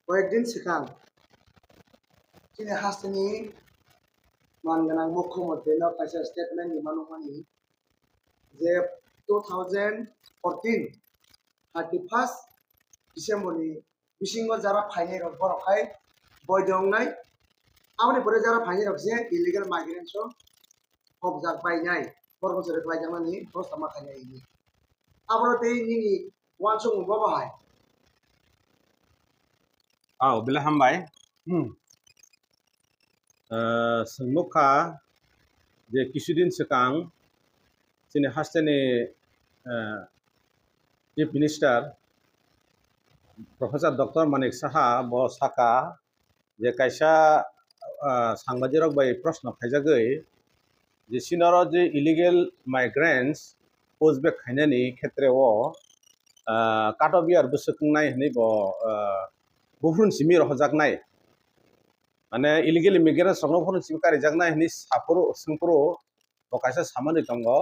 কয়েকদিন সিকাং চিনি হাস্তিনি মানগানাং মুখ্যমন্ত্রী কাছে স্টেটমেন্ট নিমানুমানি যে 2014 31 ডিসেম্বরনি বিশিঙ্গ যারা ফাইনাল রক বরখাই বৈধ নাই আমনি পরে যারা ফাইনাল রক যে ইলিগাল মাইগ্রেন্টস হবজাক বাইনাই বরবছরে বাইজামানি প্রস্তাব মাখাইনাই ini abro tei nini wansung babahai bila hambai sengmukha je kisudin sekang sini hasteni chief minister professor dr manik saha bo saka je kaisa sangbajirok bai proshno khaijagai je sinoro je illegal migrants Uzbek khainani khetre o katobiar busuknai hni bo buhrun simi rohjaknai mane illegal immigrants rokno buhrun simi karijaknai hni sapuru singpuru bo kaisa samani tongo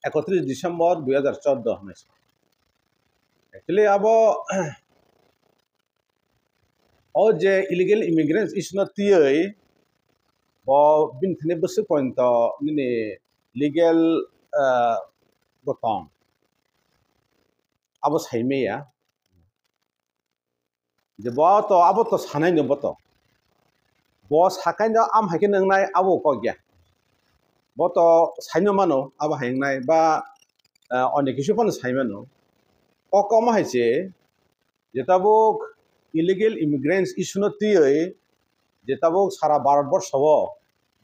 31 December 2014 hne actually abo o je illegal immigrants isno tiei bo bin thne busuk point ni legal gotong abo saime ya je bo to abo to sanai no bo to bo sakai no am hakin nai abo ko gya bo to saino mano abo haingnai ba onek kisu pon saimano ko ko ma haise je tabuk illegal immigrants isuno tiei je tabuk sara bharatborsho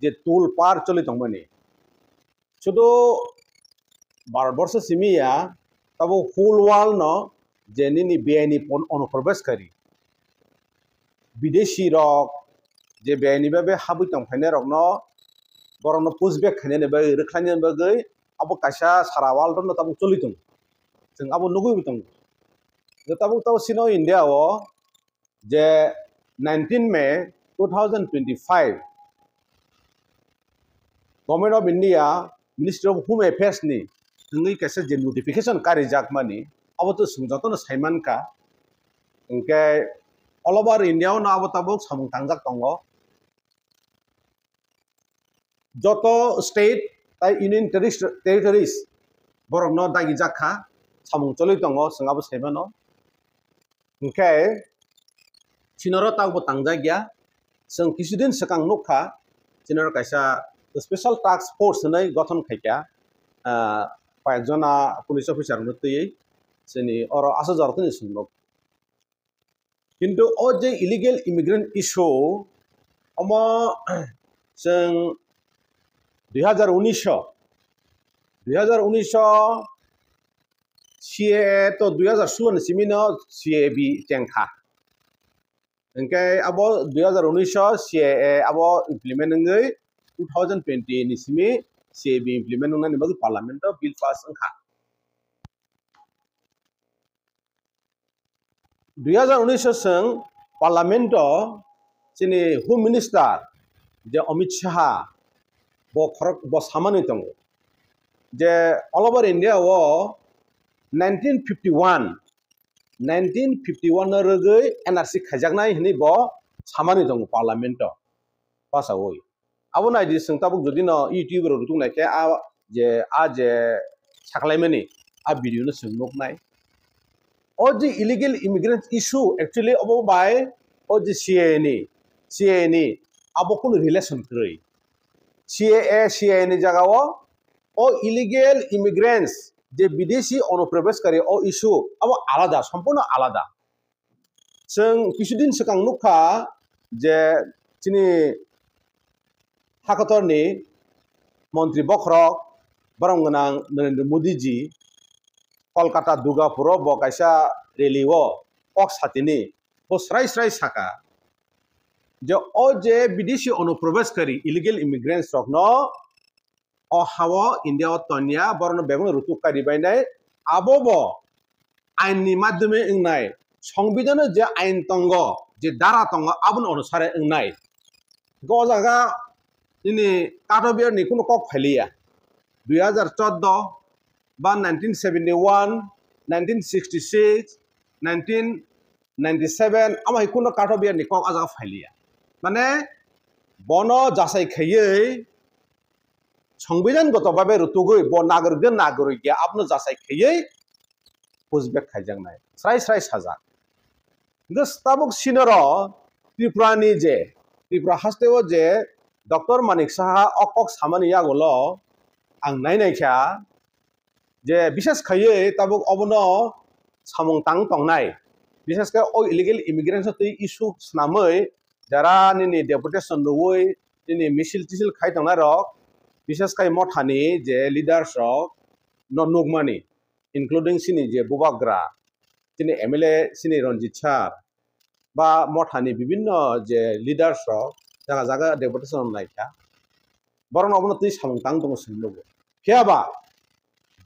je tool par choli tongmani শুধু ভারতবর্ষ সিমিয়া তবে whole world ন যে নিনি বেআইনি অনুপ্রবেশকারী বিদেশি rock যে বেআইনিভাবে হাবুই তংফাইনে rock ন বরং পুষবেক খাইনে बै रोख्लायनो bagै abo kaisa sara world no tabuk choli tong जों abo nugui tong je tabuk taw sino india o je 19 May 2025 Government of India Ministry of Home Affairs ni ngi kaisa je notification kari jakmani abo to sungjato saiman ka engke all over India no abo tabuk samung tangjak tongo joto state tai union territories borok no dagi jakha samung choli tongo singabo saimano engke chinoro tagbo tangjagya sing kisudin sekang nukha chinoro kaisa special task force nei গঠন খাইকা কয়েকজনা police officer মতই সেনি or আসা জরতনি সুন্দর কিন্তু ও যে illegal immigrant issue অম जों 2019 CAA তো 2016 ni simino CAB tengkha engke abo 2019 CAA abo implement ngai 2020 ni simi CAB implement nang ni bagi parliament bill pass angka 2019 seng parliament sini home minister je Amit Shah bo samani tong je all over India wo 1951 rogoi NRC khajaknai hini bo samani tong parliament pasa oi abo nai di sing tabuk jodi no YouTube ro rutung nai ke a je saklaimani a video no sing nok nai o je illegal immigrant issue actually abo bai o je CAA ni abo kun relation kroi CAA ni jaga o illegal immigrants je bideshi অনুপ্রবেশকারী o issue abo alada সম্পূর্ণ alada जों কিছুদিন सिगां नुखा je chini Hakatorni Montri Bokrok Barangganang Narendra Modi ji Kolkata Dugapuro bo kaisa rally o ok satini bo srai saka je o je bideshi অনুপ্রবেশকারী illegal immigrants rok no o hawo India o tonya borno begon rutukari bainai abo bo ain ni madhyame ingnai সংবিধানে যে আইন তঙ্গ যে ধারা তঙ্গ আবন অনুসারে ingnai go jaga ini katobiar ni kuno kok phalia 2014 ba 1971 1966 19 97 amai kuno kato biar ni kok aja failia mane bono jasai khayei সংবিধান গতভাবে রুতুগই ব নাগরিকদের নাগরিক আপনি যাচাই খেয়েই পুজবেক খাইজাংনাই স্রাই স্রাই সাজা স্তাবক সিনর ত্রিপুরানি যে ত্রিপুরা হাস্তেও যে ডক্টর মানিক সাহা অকক সামানি আগল আং নাইনাইখা যে বিশেষ খাইয়ে তাবক অবন সামং তাং টংনাই বিশেষ করে ও ইলিগেল ইমিগ্রেশন তুই ইস্যু স্নাमै যারা নিনি ডেপুটেশন রুই নিনি মিছিল টিছিল খাই টংনাই রক বিশেষ করে মঠানি যে লিডার্স রক ননুগমানি ইনক্লুডিং সিনি যে বুবাগ্রা তিনি এমএলএ সিনি রঞ্জিত সার বা মঠানি বিভিন্ন যে লিডার্স রক জায়গা জায়গা ডেপুটেশন নাইখা বরং অবন তুই সামং তাং দङ সিনলুগ খেয়াবা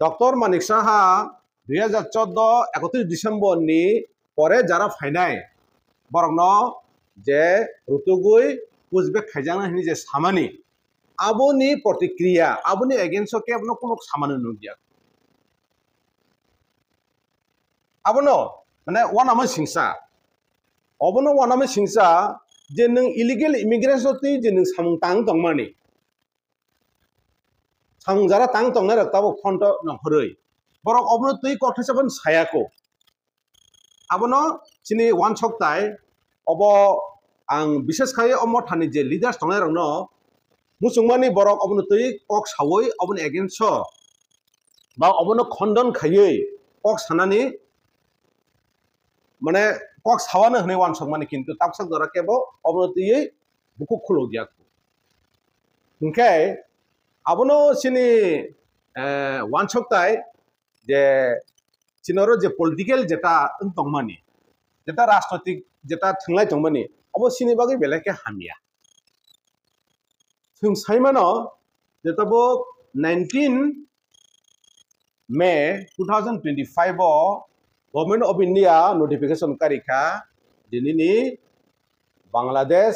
ডক্টর মানিক সাহা 2014 31 ডিসেম্বর নি পরে যারা ফাইনাই বরং যে রুতুগুই পুজবেক খাইজাং হিনি যে সামানি আবনি প্রতিক্রিয়া আবনি এগেইনস্ট কে আপনি কোনো সামান্য নগিয়া আবনো মানে ওয়ানামে সিংসা অবনো ওয়ানামে সিংসা যে নং ইলিগেল ইমিগ্রেশন তি যে নং সামং তাং দংমানি সামং যারা তাং দংনাই রাখতাবো ফন্ট নহরই বরং অবনো তুই কঠাইসাবন সায়াকো আবনো চিনি ওয়ান সপ্তাহ অব আং বিশেষ খাই অমর থানি যে লিডার্স দংনাই রংনো মুসুংমানি বরক অবনো তুই কক সাवै অবনো এগেইনস্ট বা অবনো খণ্ডন খাইयै কক সানানি মানে কক সাওয়াनो হনে ওয়ান सकमानि কিন্তু তাকসাক দরা কেব অবনো তুই বুকু খুলো গিয়া ওংখাই আবনো সিনি ওয়ান সপ্তাহ যে চিনর যে পলিটিক্যাল যেটা দংমানি যেটা রাজনৈতিক যেটা থংলাই দংমানি অব সিনি বাগै বেলেকে হামিয়া जों साइमानो जेताबो 19 May 2025 government of India notification कारिखा दिनिनि बांग्लादेश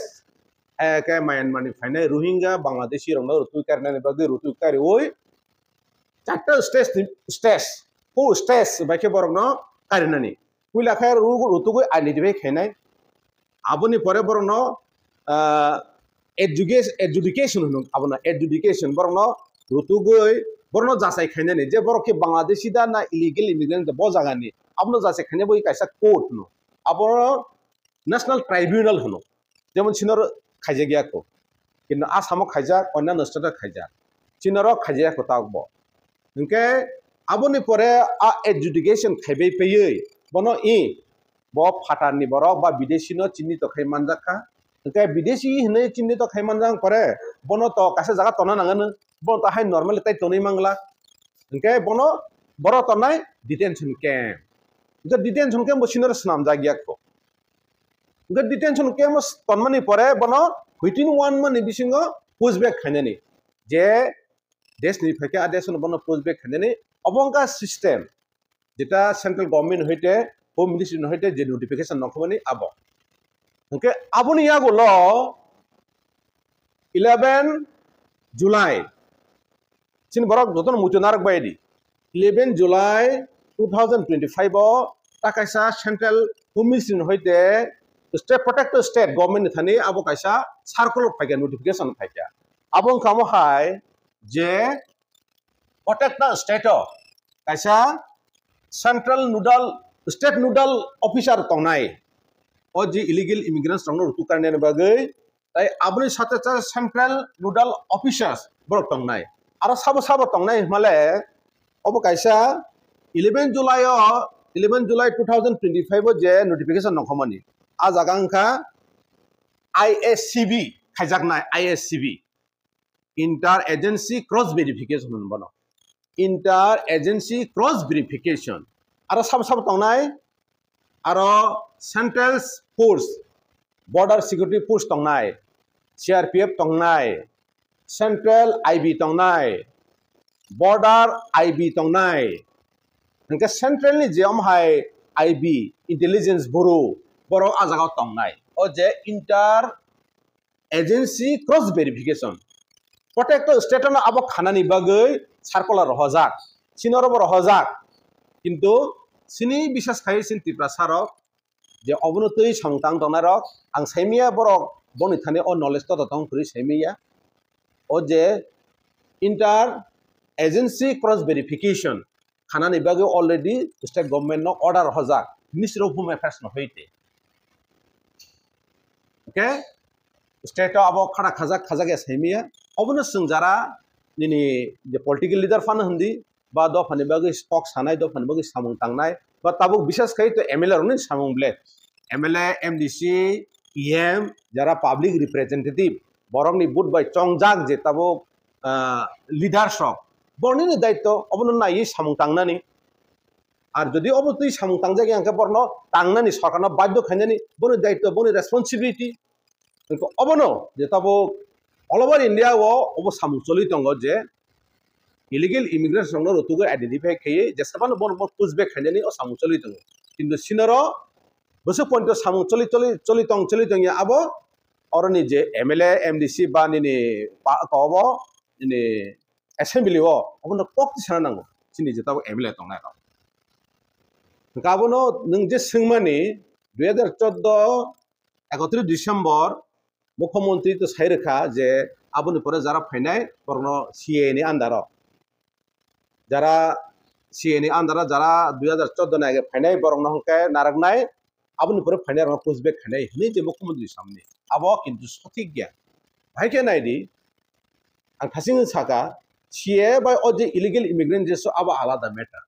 एके म्यांमार नि फाइने रोहिंग्या बांग्लादेशी रंग रुतु करनानि बागै रुतु कारि ओय चारटा स्टेज को स्टेज बाके बरंग कारिनानि कुइला खाय रुतुगै आइडेंटिफाई खायनाय आबनि परे बरंग एजुकेशन होनो आबना एजुकेशन बरनो रुतुगै बरनो जासाय खायनानि जे बरके बांग्लादेशी दा ना इलीगल इमिग्रेंट ब जागानि आबनो जासाय खायने बय कायसा कोर्ट नो आबनो नेशनल ट्राइब्यूनल होनो जेमन सिनर खायजा गियाको किन्तु आसामाव खायजा अन्य स्टेटआव खायजा सिनर खायजा को ताकबो ओंके आबनि परे आ एजुकेशन खायबै फैयै बनो इ ब फाटारनि बरक बा विदेशीनो चिन्नि तो खाय मानजाखा ओंके विदेशी हनै चिन्नि तो खाय मानजां परे बनो तो कासे जागा तना नांगन बनो ताहाय नर्माल ताय तनै मांगला ओंके बनो बरो तनाय डिटेंशन कैम्प ओंके डिटेंशन कैम्प बसिनर स्नाम जागियाको ओंके डिटेंशन कैम्प तनमानि परे बनो हुइटिन 1 मानि बिसिङो पुजबेक खायनानि जे देशनि फैके आदेशन बनो पुजबेक खायनानि अबंका सिस्टेम जेटा सेंट्रल गवर्नमेंट हइते होम मिनिस्ट्री हइते जे नोटिफिकेशन नखमानि आबो ओंके आबनि यागोल 11 जुलाई चिन बरक जतन मुचनारक बायदि 11 जुलाई 2025 ताकायसा सेंट्रल होम मिनिस्ट्री हइते स्टेट प्रोटेक्टेड स्टेट गवर्नमेंट थानि आबो कायसा सार्कुलर फायगा नोटिफिकेशन फायगा आबो कामहाय जे प्रोटेक्टेड स्टेट कायसा central nodal state nodal officer तंनाय ओ जी इलीगल इमिग्रेंट्स रंग रुतु करने बागै ताई आबनि साथे सेंट्रल नोडल ऑफिसर्स बर तंनाय आरो साबो साबो तंनाय माले अब कायसा 11 जुलाई 2025 जे नोटिफिकेशन नखमानि आ जागांखा ISCB खायजाकनाय ISCB inter agency cross verification बनो इंटर एजेंसी क्रॉस वेरिफिकेशन आरो साबो साबो तंनाय आरो central force border security force तंनाय CRPF तंनाय सेंट्रल IB तंनाय बॉर्डर IB तंनाय ओंके सेंट्रल नि जेमहाय IB इंटेलिजेंस ब्यूरो बरो आजागाव तंनाय ओ जे inter agency cross verification protected state न आबो खानानि बागै सार्कुलार हजाक सिनर बर हजाक किन्तु सिनि बिसास खाय सिन Tripura सारक je obono tui samtang dona rok ang saimia borok boni thane o knowledge to tong puri saimia o je inter agency cross verification khanani bage already state government no order hojak ministry of home affairs no hoite okay state abo khada khajak ya saimia obono sungjara nini je political leader fan hundi ba do phane bage stock sanai do phane bage samung tangnai ba tabuk বিশেষ kai to MLA roni samung ble MLA MDC EM jara public representative borok ni bud by chongjak je tabuk leadership borni ni daitto obono nai samung tangnani আর যদি অবশ্যই samung tangjak angka borno tangnani sorkarno badyo khainani boni daitto boni responsibility কিন্তু অবনো যে tabuk all over India o obo samung choli tongo je illegal immigrants rongno rotugo identify khaye je sabano bon pushback khainani o samung choli tongo কিন্তু sinoro bosu point samung choli tong ya abo oroni je MLA MDC ba nini kobo nini assembly o obono kok tisana nango sini je tabuk MLA tongnai ro gabono nung je singmani 2014 31 December মুখ্যমন্ত্রী তো সাইরেখা যে আবনি পরে যারা ফাইনাই বরনো CA নি আন্ডারো যারা CA নি আন্ডারো যারা 2014 আগে ফাইনাই বরনো হকে নারাগনাই আবনি পরে ফাইনাই রং পুশবেক খাইনাই হনি যে মুখ্যমন্ত্রী সামনে আবো কিন্তু সঠিক জ্ঞান ভাইকে নাইদি আং থাসিং সাকা সিএ বাই অ যে ইলিগেল ইমিগ্রেন্ট যেসো আবো আলাদা matter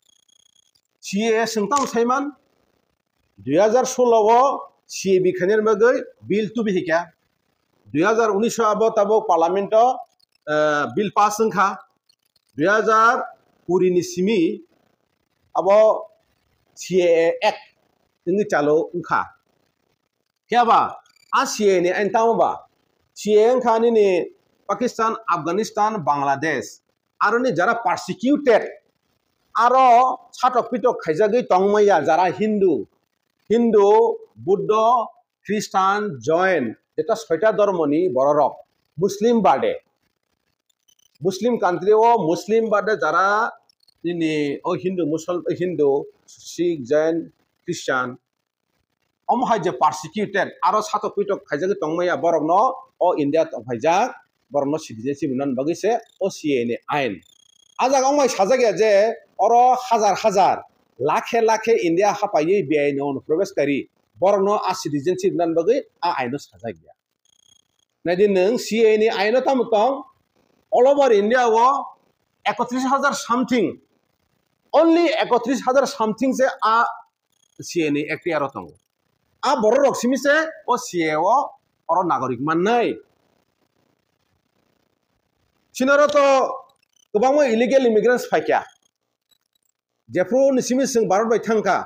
CA সন্তাম Saiman 2016 CA বিখানের মগৈ bill two বিহিকা 2019 abo tabo parliament bill pass ngkha 2020 ni simi abo CAA act ini chalo ngkha kya ba a CAA ni antau ba CAA ngkha ni Pakistan Afghanistan Bangladesh aro ni jara persecuted aro chatok pitok khaijagui tongmaya jara Hindu Buddha Christian Jain এটা ছয়টা ধর্মনি বড়রক মুসলিম বাদে মুসলিম country ও মুসলিম বাদে যারা ইনি ও হিন্দু শিখ জৈন খ্রিস্টান অমহাই যে persecuted আরো সাতক পিটক খাইজাগে তংমাইয়া বরকন ও India তংহাইজাক বরকন citizenship নান বাগিছে ও CA ni আইন আজাগ অমহাই সাজাগে যে অর হাজার লাখে ইন্ডিয়া হাপাই বেআইন অনুপ্রবেশকারী borno a citizenship nan bagai a aino sajagya nadi nung CA ni aino tamutong all over India wo 31000 something only 31000 something se a CA ni ekti aro tong a boro roksimi se o CA o oro nagorik mannai sinoro to gobang illegal immigrants phaikya jefru nisimi sing bharat bai thangka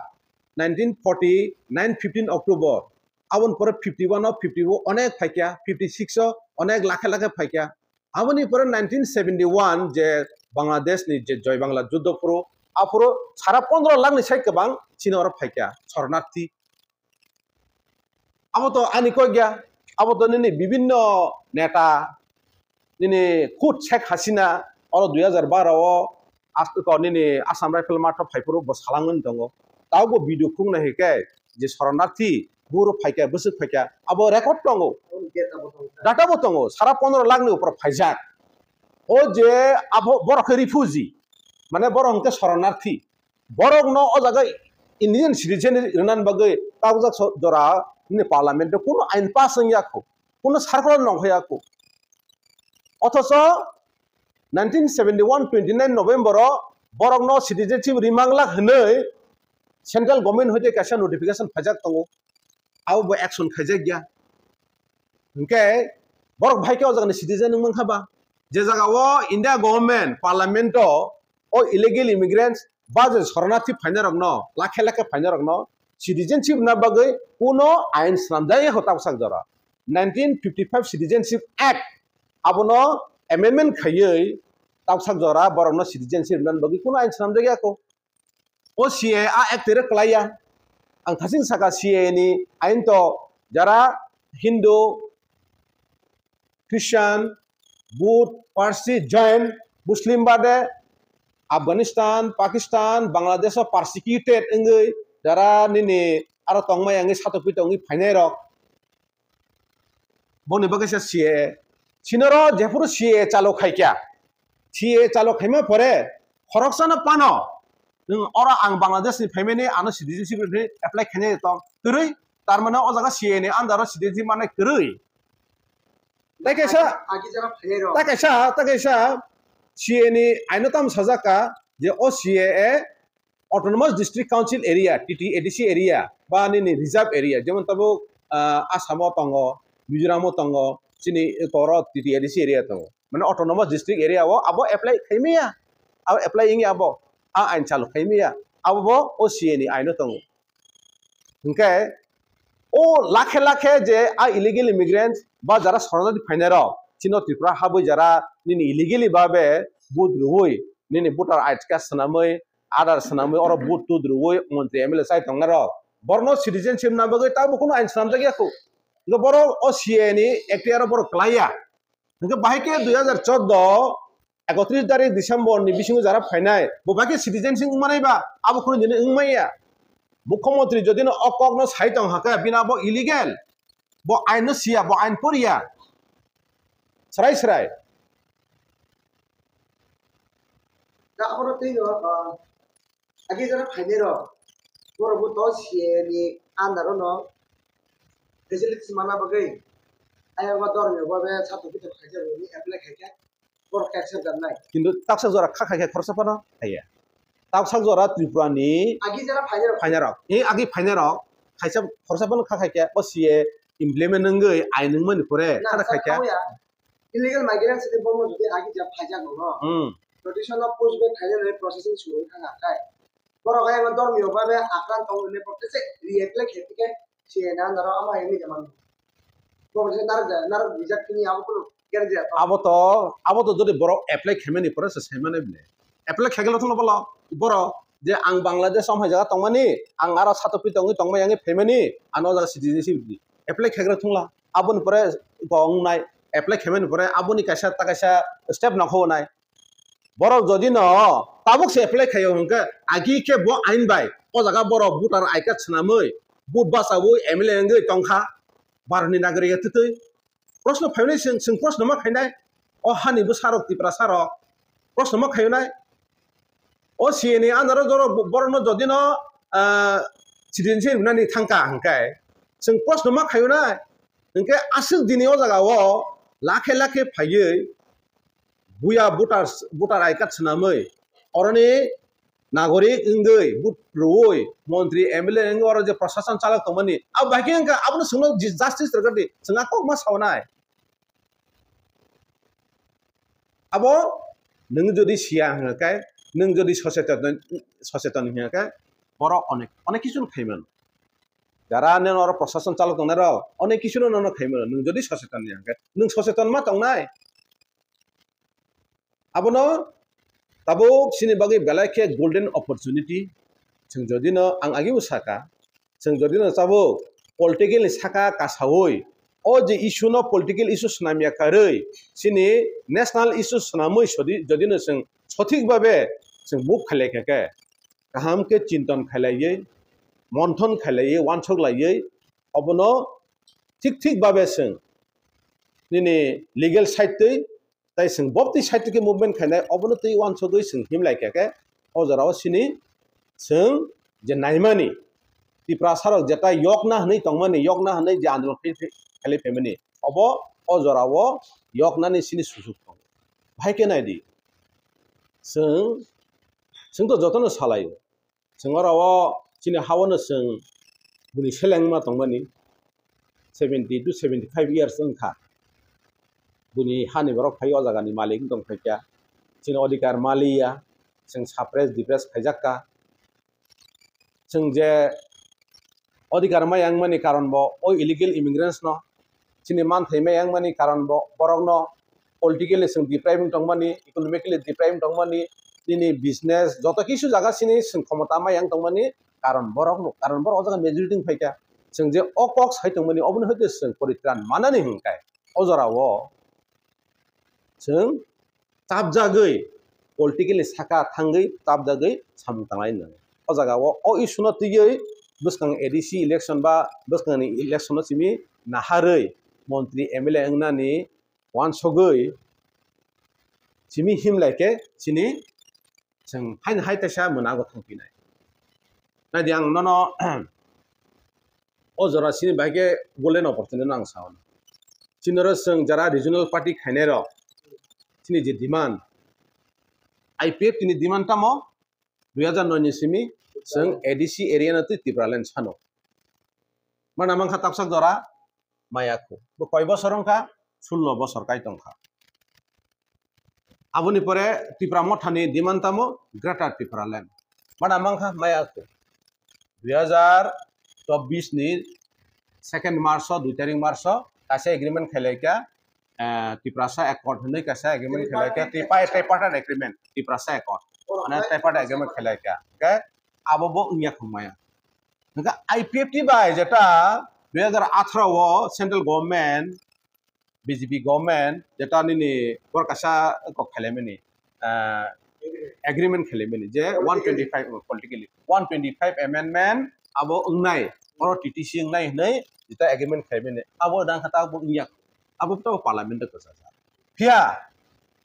1940 15 October abon pore 51 of 50 onek phaikya 56 onek lakhe phaikya aboni pore 1971 je Bangladesh ni je Joy Bangla Juddho puro apuro sara 15 lakh ni sai kebang chinor phaikya শরণার্থী abo to ani ko gya abo to ni bibinno neta ni khut Sheikh Hasina oro 2012 o asto ko ni Assam Rifle March phaipuro bo salangun dongo tago video khungna heke je শরণার্থী buru phaikya busuk phaikya abo record tongo data bo tongo sara 15 lakh ni upor phaijak o je abo borok refugee mane borok ke শরণার্থী borok no o jaga Indian citizen renan bagai taujak jora ni parliament kono ain pass yakho kono sarkar nong hoyako othoso 1971 29 November borok no citizenship rimangla hnei central government hoite kaisa notification phajak tongo au bo action khajak gya nke borok bhai ke jaga citizen nung khaba je jaga o India government parliament o illegal immigrants ba je শরণার্থী ফাইনারক no lakhe ফাইনারক no citizenship na bagai kono ain sramjai hota sak jora 1955 citizenship act abono amendment khayei tawsak jora borok no citizenship nan bagai kono ain sramjai ko o CA a ektere klaya ang thasing saka CA ni ain to jara Hindu Christian Buddha Parsi Jain Muslim bade Afghanistan Pakistan Bangladesh persecuted engai jara nini aro tongmai angi satopi tongi phainai rok boni bagisa CAA sinoro jepuru CAA chalo khaikya CAA chalo khaima pore khoroksana pano nung ora ang Bangladesh ni phaimani ano citizenship ni apply khaine tong turui tarmane o jaga CAA ni andaro citizenship mane turui আগে যারা ফাইনাই rock তাকাইসা CAA ni ainotam sajaka je o CAA autonomous district council area TTADC area ba ni reserve area jemon tabo Asamo tongo Mizoram tongo sini toro TTADC area tongo mane autonomous district area wo abo apply khaimia abo apply ingi abo a ain chalu khaimia abo o CAA ni aino tongo hingke o lakhe lakhe je a illegal immigrants ba jara soronadi phainai rok chino Tripura haboi jara nini illegally babe bud ruoi nini voter ID card sanamoi Aadhaar sanamoi oro bud tud ruoi montri MLA sai tonga rok borno citizenship na bagai tabo kono ain sanam jagi aku ngo boro o CAA ni ektiaro boro klaya ngo bahike 2014 31 tarik December ni bisingo jara phainai bo baki citizenship manai ba abo kono jene ngmaiya মুখ্যমন্ত্রী যদি অকগ্ন সাইটং হাকে বিনা বো illegal বো আইন সিয়া বো আইন পরিয়া সরাই সরাই दा अब त्यो आगे जरा फाइनाइ रक बरबो तो सिएनि आन्दारो न फेसिलिटिस माना बगै आयाबा दरमे बाबे सातो कितो खाइजा नि एप्लाई खाइजा बर एक्सेप्ट जाननाय কিন্তু তাকসা জরা খাখাকে খরচা পানো হাইয়া তাকসা জরা ত্রিপুরানি आगे जरा फाइनाइ रक ফাইনারক এই আগে ফাইনারক খাইসা খরচা পানো খাখাকে ও সিএ ইমপ্লিমেন্ট নঙ্গই আইন নংমনি পরে খানা খাইকা इलिगल माइग्रेंट सिटी बमो जुदि आगे जा फाइजा न traditional post be final processing सुरु थाङा काय बर गाय म दरमियो बाबे आक्रान तंगने पड़ते रिएप्लाई खेतिके सिएना नरो आमा हेनि जमान बमसे नार रिजेक्ट किनि आबो को गेर दिया আবো তো যদি বড় এপ্লাই খেমেনি পরে সেমানে বলে এপ্লাই খেগেল তো বলা বড় যে আং বাংলাদেশ সময় জায়গা তংমানি আং আরা সাতপি তংনি তংমাই আঙে ফেমেনি আনো জায়গা সিটিজেনশিপ দি এপ্লাই খেগেল থংলা আবন পরে গংনাই এপ্লাই খেমেনি পরে আবনি কাইসা তাকাইসা স্টেপ নখো নাই বড় যদি ন তাবুক সে এপ্লাই খাইও হংকে আগি কে ব আইন বাই ও জায়গা বড় ভোটার আই কার্ড ছানামই বুট বাসাবো এমএলএ আঙ্গৈ টংখা भारतनि नागरिक तुतै प्रश्न फाइनाय जों प्रश्न मा खायनाय अ हानिबो सारक तिप्रा सारक प्रश्न मा खायनाय अ सिएनि आन्दार जर बरनो जदिन सिटिजेनशिप नानि थांका हंकाय जों प्रश्न मा खायनाय हंके आसुक दिनै अ जागाव लाखे लाखे फायै बुया भोटार आइ कार्ड सनामै अरनि नागरिक इंगै बुट रोय मंत्री एमएलए इंग और जे प्रशासन चालक तमनि अब बाकी अंक आपन सुनो जस्टिस रगदि संगा को मा सावनाय अब नों जदि सिया हंकाय नों जदि सचेतन हंकाय बर अनेक किछु खाइमन जारा नों और प्रशासन चालक तंनार अनेक किछु न खाइमन नों जदि सचेतन हंकाय नों सचेतन मा तंनाय abno tabo sini bagi belake golden opportunity जों जदिनो आं आगे उसाका जों जदिनो तabo political saka kasawoi o je issue no political issue snamia karai sini national issue snamoi जदिनो जों सठिक भाबे जों बुक खालायखाके गाहाम के चिंतन खालायै मन्थन खालायै वानसक लायै अबनो ठीक भाबे जों निनि legal side तै ताई जों बबति साइड के मुभमेंट खानाय अबनो तै वानसगै जों हिमलायखाके अजराव सिनि जों जे नायमानि तिप्रा सारक जेता यकना हनै तंमानि यकना हनै जे आन्दोलन खालि फेमिनि अब अजराव यकनानि सिनि सुजुग दं भाइके नायदि जों तो जतन सालायो जों राव सिनि हावनो जों बुनि सेलेंमा तंमानि 70 to 75 years ओंखा बुनि हानि बरक फायो जागानि मालिक दं फाइका जों अधिकार मालिया जों साप्रेस डिप्रेस खायजाका जों जे अधिकार मायां मानि कारण बो ओ इलीगल इमिग्रेंट्स न सिनि मान थैमायां मानि कारण बो बरक न पॉलिटिकली जों डिप्राइविंग तंमानि इकोनॉमिकली डिप्राइविंग तंमानि दिनि बिजनेस जत किछु जागा सिनि जों क्षमता मायां तंमानि कारण बरक जागा मेजॉरिटी फाइका जों जे अकक साइतंमानि अबनो होदे जों परित्रान मानानि हंकाय अजरावो जों ताबजागै पॉलिटिकली साका थांगै ताबजागै सामतांलाय न अजागाव अ इशुनो तियै bwskang ADC election ba bwskang ni election simi naharoi মন্ত্রী MLA engnani wan sogoi simi himlaike sini जों हाइन हाइटेसा मोनागो थांफिनाय नायदि आं ननो अजरा सिनि बाइके गोलेन अपरचुनिटि आं सावन सिनरो जों जरा रिजनल पार्टी खाइनेर सिनि जे डिमान्ड IPF नि डिमान्ड तामो 2009 नि सिमि जों ADC एरिया नति तिब्रालेन सानो माना मांखा तापसाक जरा मायाखौ बो कय बसरंखा 16 बसर काइतंखा aboni pore tipra mothani demand tamo greater tipraland mana mangkha maya ko 2024 ni 2 March 2 tarik March kase agreement khelaika tiprasa accord hunai kase agreement khelaika tripartite agreement tiprasa accord ana tripartite agreement khelaika ke abobo ungya khumaya nka IPF ti bai jeta 2018 o central government BJP government jeta ni borkasa ko khelemeni agreement khelemeni je 125 politically 125 amendment abo ungnai oro TTC ungnai nei jeta agreement khelemeni abo dang khata bo ngiyak abo to parliament ko sa phia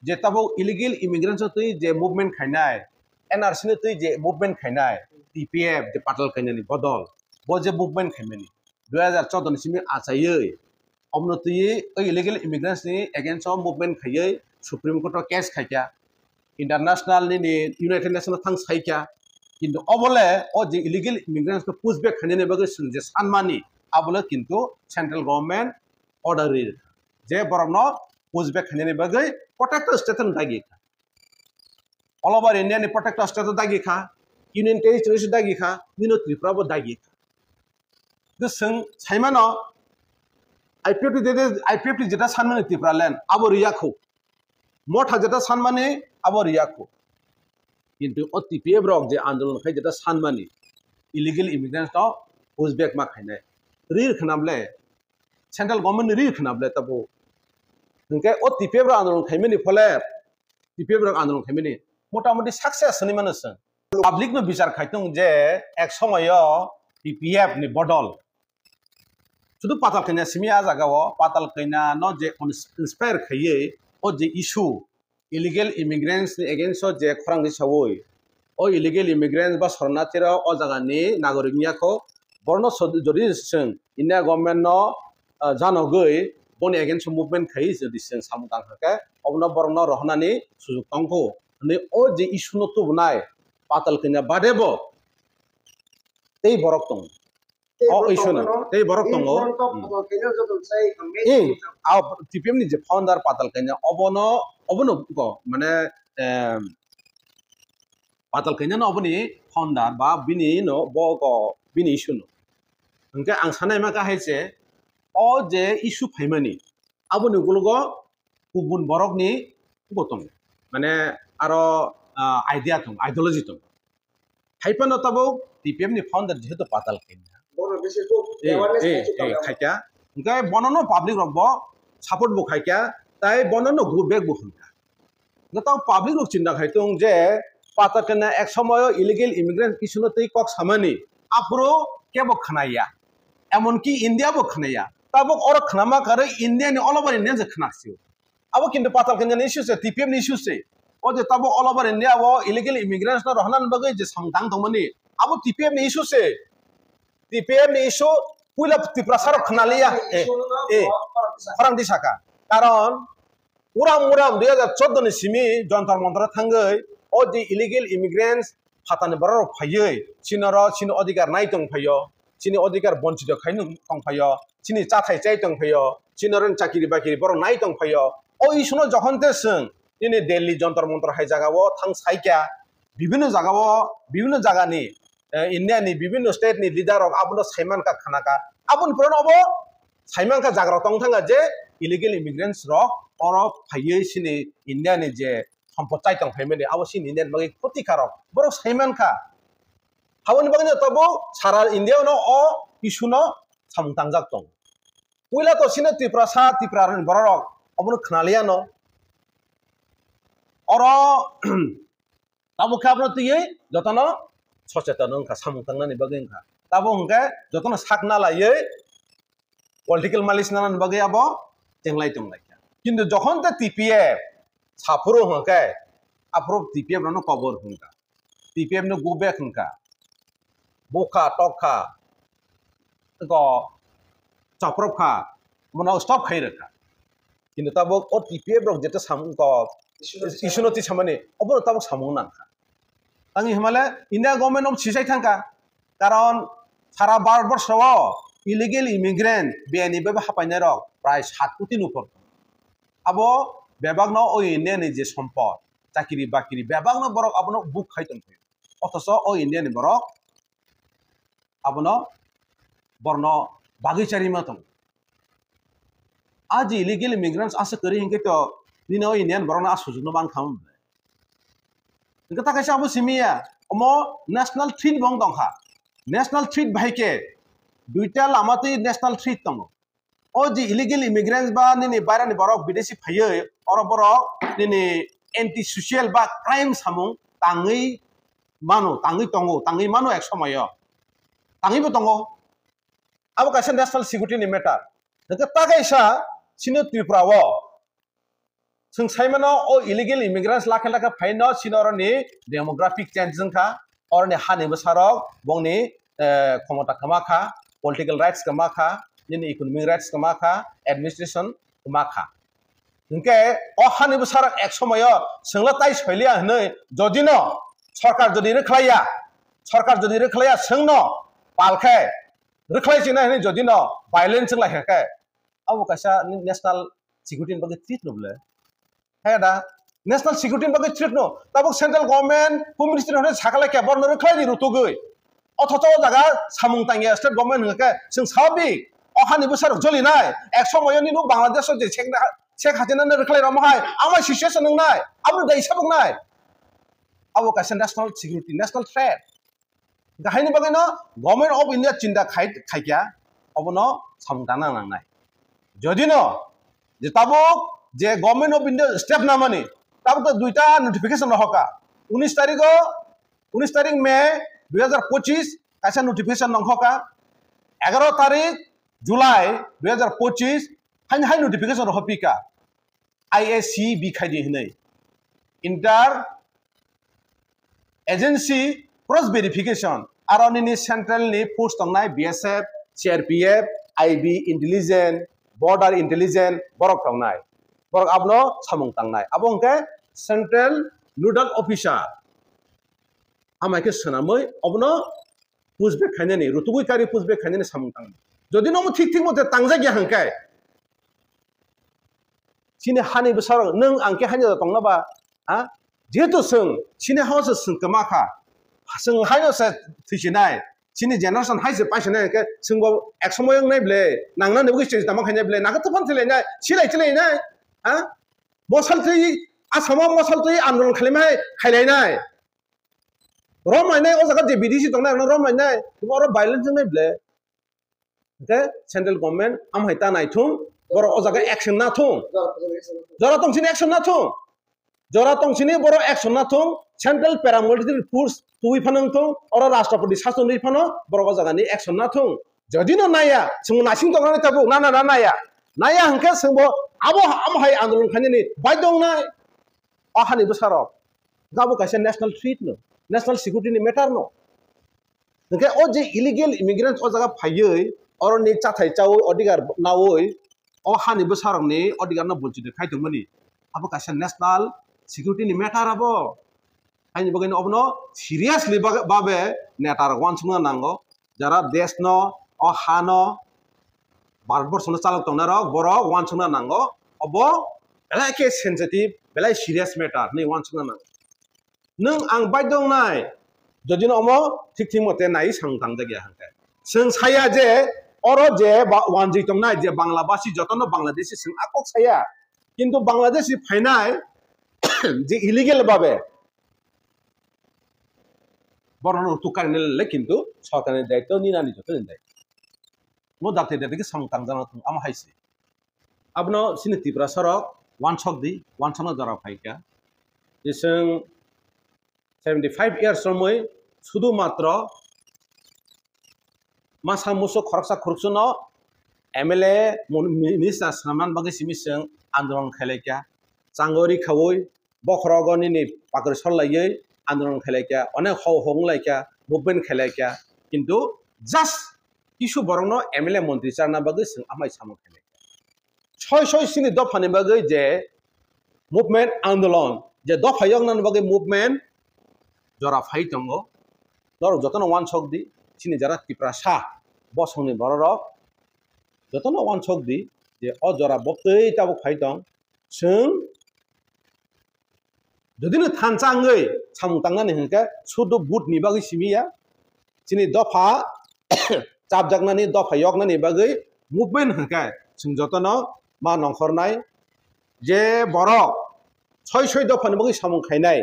jeta bo illegal immigrants tui je movement khainai NRC ni tui je movement khainai TPF je patal kainani bodol bo je movement khaimeni 2014 ni simi achayoi omnoti illegal immigrants ni against movement khayai supreme court case khaikya international ni united nations thang saikya kintu obole o je illegal immigrants ko pushback khanene bage je sanmani abole kintu central government order je borno pushback khanene bage protector state dagi all over india ni protector state dagi kha union territories dagi kha mino tripura bo dagi the sing saimano IPF jeta sanmani tipraland abo riyakho motha jeta sanmani abo riyakho kintu o TPF rok je andolon khai jeta sanmani illegal immigrants to pushback ma khainai rir khnamle central government rir khnamle tabo nge o TPF rok andolon khaimani phole TPF rok andolon khaimani motamoti success ni manus public no bichar khaitung je ek somoyo TPF ni bodol শুধু পাতাল কইনা সিমিয়া জাগাও পাতাল কইনা ন যে inspire খাইয়ে ও যে issue illegal immigrants ni against যে খরাং দি সাवoi ও ইলিগেল ইমিগ্রেন্টস বা শরণার্থীরা ও জাগানি নাগরিক নিয়াখো বর্ণ যদি जों ইন্ডিয়া গভর্নমেন্ট ন জানগৈ বনি against মুভমেন্ট খাই যদি जों সামদাং হাকে অবন বর্ণ রহনানি সুযোগ তংখো নে ও যে ইস্যু ন তুবনাই পাতাল কইনা বাদেব তেই বরক তং oh isu na tei borok tongo TPM ni je founder patal kanya obono ko mane patal kanya no oboni founder ba bini no bo ko bini isu no engke ang sanai ma ka haise o je isu phaimani aboni gulgo kubun borok ni botong mane aro idea tong ideology tong haipano tabo TPM ni founder jehetu patal kanya খাইকা ओमफ्राय बननो public रब support बो खाइका ताई बननो group bake बो खनका गताव public रब चिन्ता खाइतों जे पाता कना एक समय इलीगल इमिग्रेंट इशुनो तै कक सामानि आप्रो के बो खनाया एमन की इंडिया बो खनाया ताबो और खनामा करे इंडिया नि ऑल ओवर इंडिया जे खनासियो अब किन्तु पाता कना नि इशु से TPM नि इशु से ओ जे ताबो ऑल ओवर इंडिया वो इलीगल इमिग्रेंट्स न रहनान बगै जे संतां दमनि अब TPM नि इशु से TPM ni isu pula tiprasar khnaliya orang disaka karon uram 2014 ni simi jantar mantra thangai o di illegal immigrants hatani borok phayoi sinoro sino adhikar nai tong phayo sini adhikar bonchito khainu tong phayo sini chathai chai tong phayo sinoren chakiri bakiri borok nai tong phayo o isuno jokhon te sung ini Delhi jantar mantra hai jaga o thang saikya bibhinno jaga ni India ni bibhinno state ni leader of abuno saiman ka khana ka abun puron obo saiman ka jagra tong thanga je illegal immigrants ro oro phaiye sini India ni je সম্পত্তি tong phaimani abo sini Indian bagi khoti karok boro saiman ka hawani bagni tobo sara India no o issue no samtang jak tong puila to sini tipra ren borok abuno khnaliya no oro tabo khabno tiye jotono सचेतन उनका सामु तंगनानि बागै उनका ताबो उनके जतन साकना लायै political मालिस नानानि बागै आबो जेंलाय दंलाय किन्तु जखन ते टीपीएफ साफुरो हके आफ्रो टीपीएफ रनो कवर हुनका टीपीएफ नो गुबेक हुनका बोका टका को चाप्रखा मना स्टॉप खाइ रखा किन्तु ताबो ओ टीपीएफ रक जेते सामु को इशुनति सामने अबो ताबो सामु नांखा तांनि हिमाले इंडिया गवर्नमेंट अब सिसाइ थांका कारण सारा भारतबर्षआव इलिगेल इमिग्रेंट बेनि बेबा हापायनाय रक प्राय 7 कोटी नुफोर आबो बेबागनो ओ इंडियानि जे सम्पद चाकरी बाकरी बेबागनो बरक आबनो बुक खाइतन अथच ओ इंडियानि बरक आबनो बरनो बागैचारि मतम आज इलिगेल इमिग्रेंट्स आसे करि हिंके तो दिनो इंडियन बरनो आसुजुनो बां खाम इनका ताकायसा आबो सिमिया अमो नेशनल थ्रीट बंग दंखा नेशनल थ्रीट बाहायके दुइटा लामाते नेशनल थ्रीट दङ ओ जे इलिगेल इमिग्रेंट्स बा निनि बायरानि बरक विदेशी फैयो और बरक निनि एंटी सोशल बा क्राइम सामु ताङै मानो ताङै मानो एक समय ताङैबो दङ अब कासे नेशनल सिक्युरिटी मेटार नोंका तागायसा सिनो त्रिपुराव जों साइमानो ओ इलिगेल इमिग्रेंट्स लाखे लाखे फाइनो सिनरनि डेमोग्राफिक चेंज जोंखा और ने हानिबो सारक बंनि क्षमता खमाखा पॉलिटिकल राइट्स खमाखा निनि इकोनॉमिक राइट्स खमाखा एडमिनिस्ट्रेशन खमाखा इनके ओ हानिबो सारक एक समय सोंला ताइ सैलिया हनै जदिनो सरकार जदि रोखलाया सोंनो पालखे रोखलाय जिना हनै जदिनो वायलेंस लाखेखे अब कासा नेशनल सिक्युरिटी बगे थ्रीट नबले है दा नेशनल सिक्युरिटी बगे थ्रीट नो तब सेंट्रल गवर्नमेंट होम मिनिस्ट्री हने साखाला के बरनो रोखलाय रुतुगै अथच जागा सामुं तांगिया स्टेट गवर्नमेंट हके जों साबि अहानि बोसोर जलिनाय एक समयनि नु बांलादेश जे शेख हासिना रोखलाय रमाय आमा सिचुएशन नंनाय आबो दैसा बुंनाय अब कासे नेशनल सिक्युरिटी नेशनल थ्रेट गाहायनि बगे न गवर्नमेंट ऑफ इंडिया चिंता खाइया अबनो सामुंदाना नांनाय जदिनो जे ताबो जे गवर्नमेंट ऑफ इंडिया स्टेप ना माने ताबो तो दुइटा नोटिफिकेशन रहका 19 तारिख मे 2025 कासे नोटिफिकेशन नंखका 11 तारिख जुलाई 2025 हाय नोटिफिकेशन रहपिका आईएससी बिखायदि हनै इंटर एजेंसी क्रॉस वेरिफिकेशन आरोनिनि सेंट्रल नि पोस्ट दंनाय BSF CRPF IB intelligence border intelligence बरक दंनाय बरक आबनो सामुं तांनाय आबो अंके सेंट्रल नोडल ऑफिसर आमायके सनामै अबनो पुजबेक खायनानि रुतुगै कारी पुजबेक खायनानि सामुं तांनाय जदि नमु ठीक मते तांजागिया हंके सिने हानि बसर नों आंके हानि दंनाबा हा जेहेतु जों सिने हाउस सोंकमाखा जों हायनोसो थैसिनाय सिनि जेनेरेशन हायसो पाइसिनाय के जोंबो एक समय नायब्ले नांनानैबो गोसो दामाखायनायब्ले नागाथ फानथिलायनाय सिलायथिलायनाय हा मसलथै आसामाव मसलथै आन्दोलन खालामनाय खायलायनाय रमायनाय ओ जागा जे बिदिसि दंनाय रमायनाय और वायलेंस नायब्ले के सेंट्रल गवर्नमेंट आमहायता नायथुं बर ओ जागा एक्शन नाथुं जरा तंसिनि एक्शन नाथुं जरा तंसिनि बर एक्शन नाथुं सेंट्रल पैरामिलिटारी फोर्स तुइ फानंथुं और राष्ट्रपति शासन रिफानो बर ओ जागानि एक्शन नाथुं जदिनो नाया जों नासिं दंनानै थाबो ना नाया हंके जोंबो आबो आमहाय आन्दोलन खायनायनि बायदंनाय आहानि बोसाराव गाबो कासे नेशनल थ्रीट नो नेशनल सिक्युरिटी मेटार नो हंके ओ जे इलिगेल इमिग्रेंट्स ओ जागा फायै और नि चाथाय चाव अधिकार नावै ओ हानि बोसारावनि अधिकार न बुलचिदे खायथुमनि आबो कासे नेशनल सिक्युरिटी मेटार आबो आइनि बगैनो अबनो सीरियसली बाबे नेटार वानसुंगा नांगो जरा देश न ओ हानो भारतबर्षनो चालक दंना बर वानसुंगा नांगो अबो बेलाके सेंसिटिव बेलाय सीरियस मेटार नै वानसुंगा नांगो नों आं बायदंनाय जदिनो अमो ठीक मते नाय सांतां जागिया हंके जों साया जे और जे वानजि दंनाय जे बांलाबासी जतनो बांलादेशी जों आकक साया किन्तु बांलादेशी फायनाय जे इलिगेल बाबे बरनो तुकारनेले किन्तु सरकारनि दायित्व निनानि जतन दायित्व मो दाते देके सांतां जाना थुं आम हायसि abno sini Tripura sorok one song jara phaika jeseng 75 years somoi শুধুমাত্র মাসা মুসো খরকসা খরকসুনো MLA মিনিস্টার সামান বাকি সিমিসং আন্দোলন খাইলাইকা চাঙ্গরি খাওই বখরগনি নি পাকর সল্লাইयै আন্দোলন খাইলাইকা অনেক হংলাইকা মুভমেন্ট খাইলাইকা কিন্তু জাস্ট কিছু বরং MLA মন্ত্রী চারনা বাকি সং আমাই সামু খাইলাইকা ছয় সিনি দফানি বাকি যে মুভমেন্ট আন্দোলন যে দফায়ক নান বাকি মুভমেন্ট জরা ফাই দঙ্গ দর যতন ওয়ান ছক দি চিনি যারা ত্রিপ্রাসা বসংনি বড়রক যতন ওয়ান ছক দি যে অজরা বক্তৈ তাবক ফাই দং जों যদিনো থানচাঙ্গৈ সামুং তাंगनानै हंके सुदु बुटनि बागै सिमिया चिनि दफा चाबजागनानै दफा यगनानै बागै मुभमेन्ट हंके जों जतनो मा नंखरनाय जे बरक सय दफानि बागै सामुं खायनाय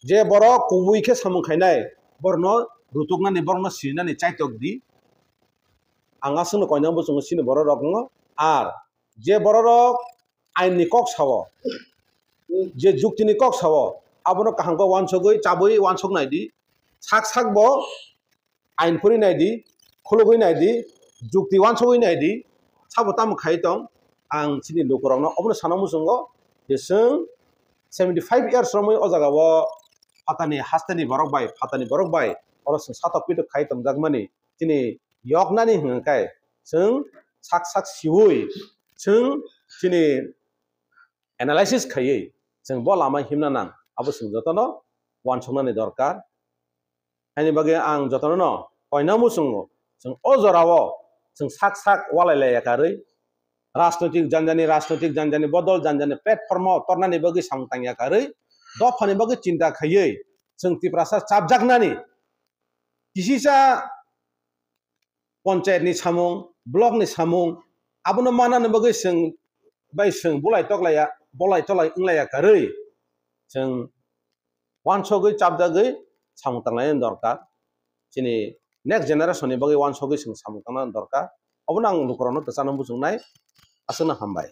जे बरक कुबुइखे सामुं खायनाय बरनो रुतुकनानै बरनो सिरनानै चाइतक दि आंगा सोंनो कयनांबो जों सिनि बर रकनो आर जे बर रक आइननि कक सावो जे जुक्तिनि कक सावो आबनो काहांको वानसगै चाबुइ वानसग नायदि साक साक बो आइनफोरि नायदि खुलुगै नायदि जुक्ति वानसगै नायदि साबो ताम खायतं आं सिनि लोकरनो अबनो सानामु जोंगो जे जों 75 इयार्स रमै अजागावो फातानि हास्तानि बरक बाय अरस सातक पिट खायतं जागमानि दिनै यगनानि हंखाय जों साक साक सिवै जों दिनै एनालाइसिस खायै जों ब लामा हिमना नां आबो जों जतनो वानसंनानै दरकार आंनि बागै आं जतनो कयनामु जोंगो जों अजरावो जों साक साक वालायलायाकारै राजनैतिक जानजानि बदल जानजानि प्लेटफर्माव तरनानि बागै सामतांयाकारै दफानि बागै चिन्ता खायै जों टिप्रासा चाबजागनानि किसिसा पन्चायतनि सामुं ब्लकनि सामुं आबनो मानानो बागै जों बलाय तलाय इंलायाकारै जों वानसगै चाबजागै सामुंतांनायनि दरकार दिनै नेक्स्ट जेनेरेशननि बागै वानसगै जों सामुंतांनायनि दरकार अबनो आं लुकरावनो तसानो बुजुंनाय आसोनो हामबाय।